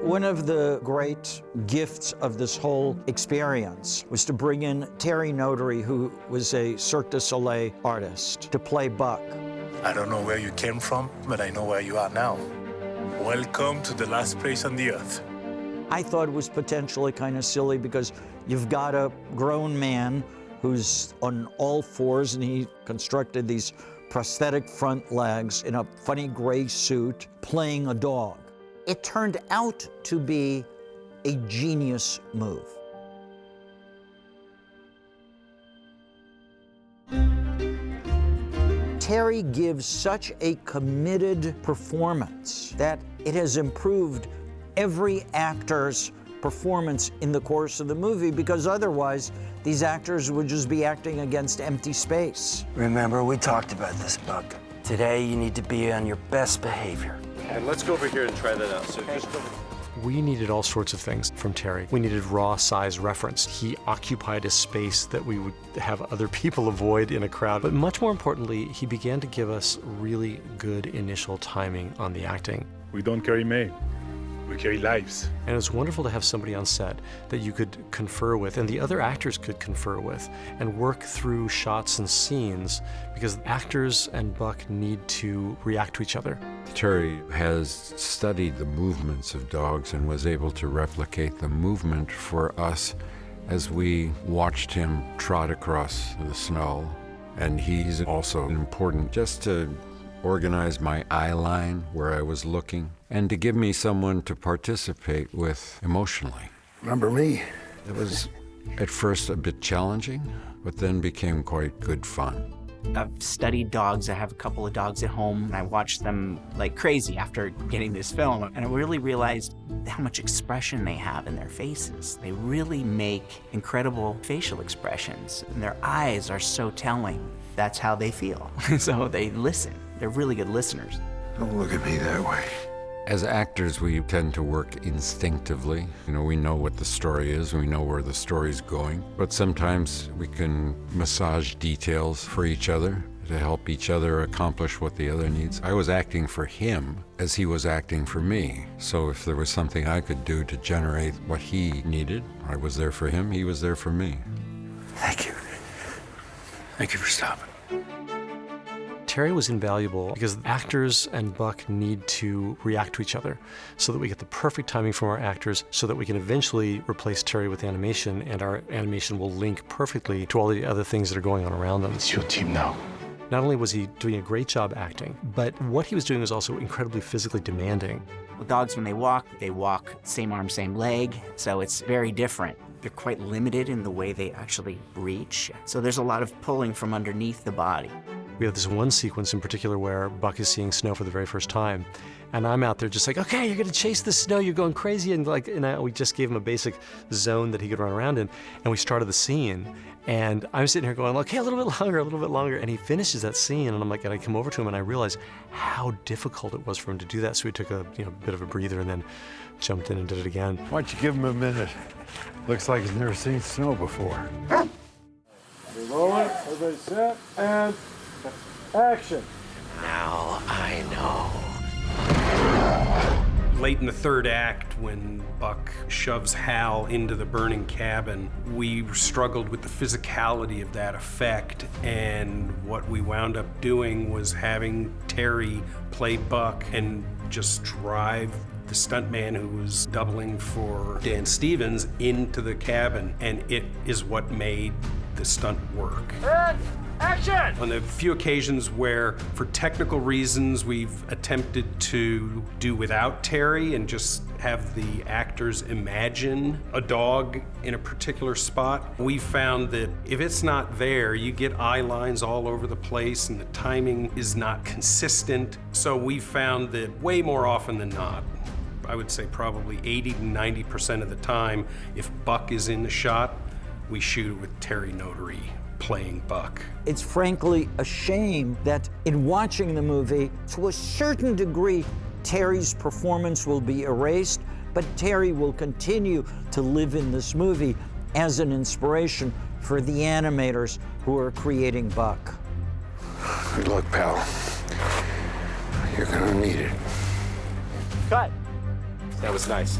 One of the great gifts of this whole experience was to bring in Terry Notary, who was a Cirque du Soleil artist, to play Buck. I don't know where you came from, but I know where you are now. Welcome to the last place on the earth. I thought it was potentially kind of silly because you've got a grown man who's on all fours, and he constructed these prosthetic front legs in a funny gray suit playing a dog. It turned out to be a genius move. Terry gives such a committed performance that it has improved every actor's performance in the course of the movie, because otherwise these actors would just be acting against empty space. Remember, we talked about this, Buck. Today, you need to be on your best behavior. And let's go over here and try that out. So just go. We needed all sorts of things from Terry. We needed raw size reference. He occupied a space that we would have other people avoid in a crowd. But much more importantly, he began to give us really good initial timing on the acting. We don't carry May. We carry lives. And it was wonderful to have somebody on set that you could confer with, and the other actors could confer with, and work through shots and scenes, because actors and Buck need to react to each other. Terry has studied the movements of dogs and was able to replicate the movement for us as we watched him trot across the snow. And he's also important just to organize my eye line where I was looking, and to give me someone to participate with emotionally. Remember me? It was at first a bit challenging, but then became quite good fun. I've studied dogs. I have a couple of dogs at home, and I watched them like crazy after getting this film. And I really realized how much expression they have in their faces. They really make incredible facial expressions, and their eyes are so telling. That's how they feel. So they listen. They're really good listeners. Don't look at me that way. As actors, we tend to work instinctively. You know, we know what the story is, we know where the story's going, but sometimes we can massage details for each other to help each other accomplish what the other needs. I was acting for him as he was acting for me. So if there was something I could do to generate what he needed, I was there for him, he was there for me. Thank you. Thank you for stopping. Terry was invaluable because actors and Buck need to react to each other so that we get the perfect timing from our actors, so that we can eventually replace Terry with animation, and our animation will link perfectly to all the other things that are going on around them. It's your team now. Not only was he doing a great job acting, but what he was doing was also incredibly physically demanding. Well, dogs, when they walk same arm, same leg, so it's very different. They're quite limited in the way they actually reach, so there's a lot of pulling from underneath the body. We have this one sequence in particular where Buck is seeing snow for the very first time, and I'm out there just like, okay, you're gonna chase the snow, you're going crazy, and we just gave him a basic zone that he could run around in, and we started the scene, and I'm sitting here going, okay, a little bit longer, and he finishes that scene, and I'm like, and I come over to him and I realize how difficult it was for him to do that, so we took a bit of a breather and then jumped in and did it again. Why don't you give him a minute? Looks like he's never seen snow before. We're rolling, everybody set, and action. Now I know. Late in the third act, when Buck shoves Hal into the burning cabin, we struggled with the physicality of that effect, and what we wound up doing was having Terry play Buck and just drive the stuntman who was doubling for Dan Stevens into the cabin, and it is what made the stunt work. Action! On the few occasions where, for technical reasons, we've attempted to do without Terry and just have the actors imagine a dog in a particular spot, we found that if it's not there, you get eye lines all over the place and the timing is not consistent. So we found that way more often than not, I would say probably 80 to 90% of the time, if Buck is in the shot, we shoot it with Terry Notary playing Buck. It's frankly a shame that in watching the movie, to a certain degree, Terry's performance will be erased, but Terry will continue to live in this movie as an inspiration for the animators who are creating Buck. Good luck, pal. You're gonna need it. Cut. That was nice.